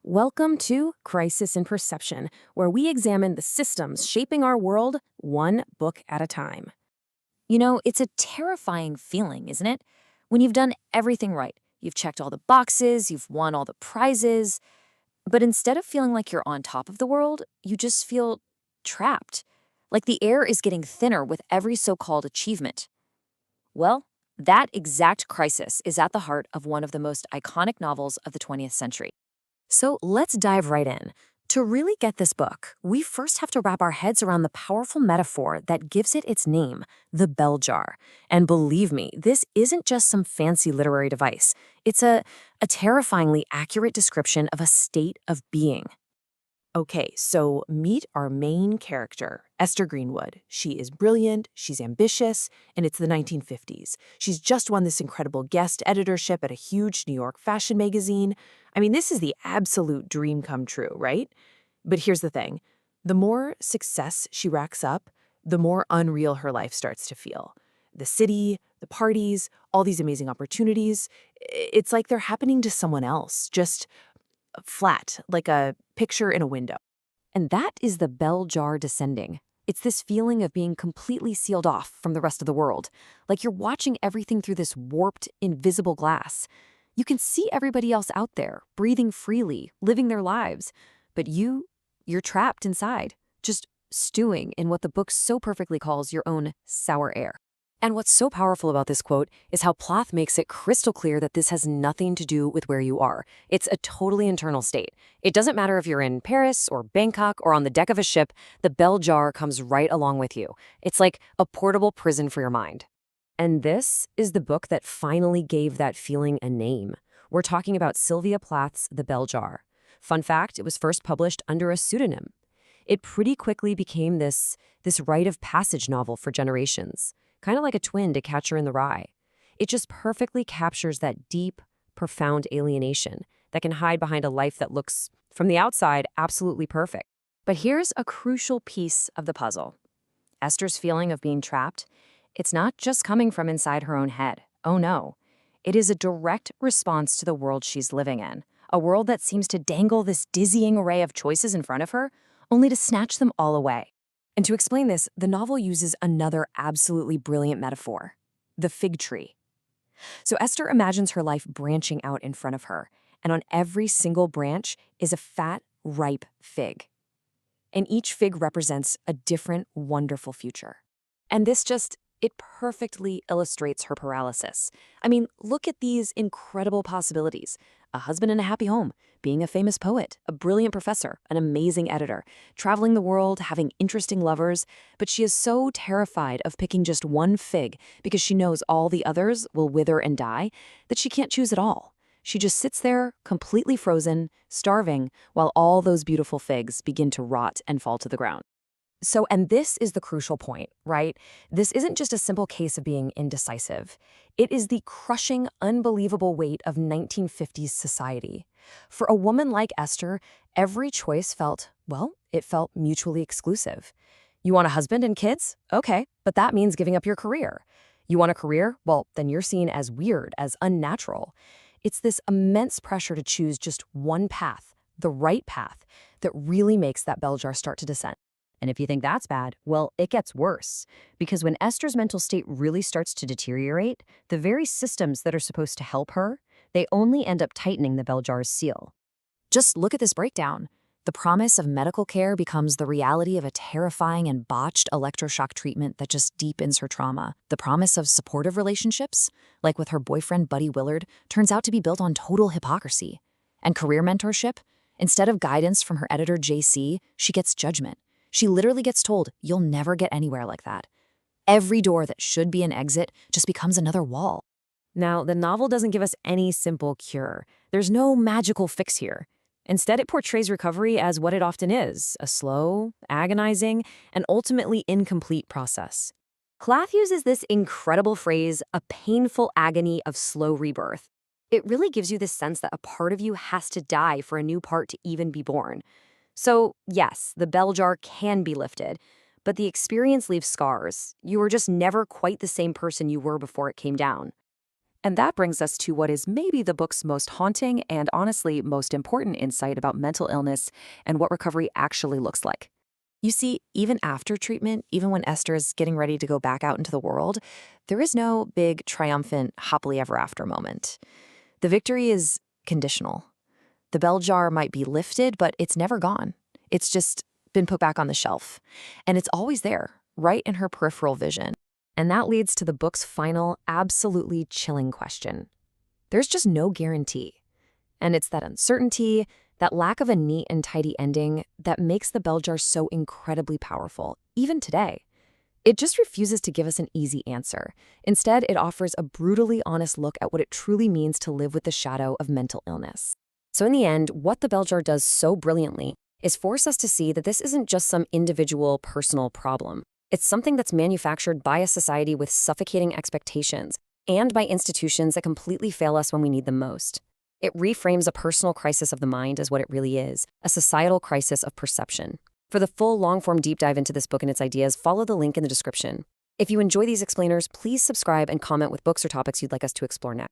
Welcome to Crisis in Perception, where we examine the systems shaping our world one book at a time. You know, it's a terrifying feeling, isn't it? When you've done everything right, you've checked all the boxes, you've won all the prizes, but instead of feeling like you're on top of the world, you just feel trapped. Like the air is getting thinner with every so-called achievement. Well, that exact crisis is at the heart of one of the most iconic novels of the 20th century. So let's dive right in. To really get this book, we first have to wrap our heads around the powerful metaphor that gives it its name, the bell jar. And believe me, this isn't just some fancy literary device. It's a terrifyingly accurate description of a state of being. Okay, so meet our main character, Esther Greenwood. She is brilliant, she's ambitious, and it's the 1950s. She's just won this incredible guest editorship at a huge New York fashion magazine. I mean, this is the absolute dream come true, right? But here's the thing. The more success she racks up, the more unreal her life starts to feel. The city, the parties, all these amazing opportunities, it's like they're happening to someone else, just flat, like a picture in a window. And that is the bell jar descending. It's this feeling of being completely sealed off from the rest of the world, like you're watching everything through this warped, invisible glass. You can see everybody else out there, breathing freely, living their lives, but you're trapped inside, just stewing in what the book so perfectly calls your own sour air. And what's so powerful about this quote is how Plath makes it crystal clear that this has nothing to do with where you are. It's a totally internal state. It doesn't matter if you're in Paris or Bangkok or on the deck of a ship, the bell jar comes right along with you. It's like a portable prison for your mind. And this is the book that finally gave that feeling a name. We're talking about Sylvia Plath's The Bell Jar. Fun fact, it was first published under a pseudonym. It pretty quickly became this rite of passage novel for generations. Kind of like a twin to Catcher in the Rye. It just perfectly captures that deep, profound alienation that can hide behind a life that looks, from the outside, absolutely perfect. But here's a crucial piece of the puzzle. Esther's feeling of being trapped, it's not just coming from inside her own head. Oh no. It is a direct response to the world she's living in. A world that seems to dangle this dizzying array of choices in front of her, only to snatch them all away. And to explain this, the novel uses another absolutely brilliant metaphor, the fig tree. So Esther imagines her life branching out in front of her, and on every single branch is a fat, ripe fig. And each fig represents a different, wonderful future. And it perfectly illustrates her paralysis. I mean, look at these incredible possibilities. A husband in a happy home, being a famous poet, a brilliant professor, an amazing editor, traveling the world, having interesting lovers, but she is so terrified of picking just one fig because she knows all the others will wither and die that she can't choose at all. She just sits there, completely frozen, starving, while all those beautiful figs begin to rot and fall to the ground. So, and this is the crucial point, right? This isn't just a simple case of being indecisive. It is the crushing, unbelievable weight of 1950s society. For a woman like Esther, every choice felt mutually exclusive. You want a husband and kids? Okay, but that means giving up your career. You want a career? Well, then you're seen as weird, as unnatural. It's this immense pressure to choose just one path, the right path, that really makes that bell jar start to descend. And if you think that's bad, well, it gets worse. Because when Esther's mental state really starts to deteriorate, the very systems that are supposed to help her, they only end up tightening the bell jar's seal. Just look at this breakdown. The promise of medical care becomes the reality of a terrifying and botched electroshock treatment that just deepens her trauma. The promise of supportive relationships, like with her boyfriend Buddy Willard, turns out to be built on total hypocrisy. And career mentorship, instead of guidance from her editor JC, she gets judgment. She literally gets told, you'll never get anywhere like that. Every door that should be an exit just becomes another wall. Now, the novel doesn't give us any simple cure. There's no magical fix here. Instead, it portrays recovery as what it often is, a slow, agonizing, and ultimately incomplete process. Plath uses this incredible phrase, a painful agony of slow rebirth. It really gives you this sense that a part of you has to die for a new part to even be born. So, yes, the bell jar can be lifted, but the experience leaves scars. You are just never quite the same person you were before it came down. And that brings us to what is maybe the book's most haunting and honestly most important insight about mental illness and what recovery actually looks like. You see, even after treatment, even when Esther is getting ready to go back out into the world, there is no big, triumphant, happily ever after moment. The victory is conditional. The bell jar might be lifted, but it's never gone. It's just been put back on the shelf. And it's always there, right in her peripheral vision. And that leads to the book's final, absolutely chilling question. There's just no guarantee. And it's that uncertainty, that lack of a neat and tidy ending, that makes the bell jar so incredibly powerful, even today. It just refuses to give us an easy answer. Instead, it offers a brutally honest look at what it truly means to live with the shadow of mental illness. So in the end, what the bell jar does so brilliantly is force us to see that this isn't just some individual, personal problem. It's something that's manufactured by a society with suffocating expectations and by institutions that completely fail us when we need them most. It reframes a personal crisis of the mind as what it really is, a societal crisis of perception. For the full long-form deep dive into this book and its ideas, follow the link in the description. If you enjoy these explainers, please subscribe and comment with books or topics you'd like us to explore next.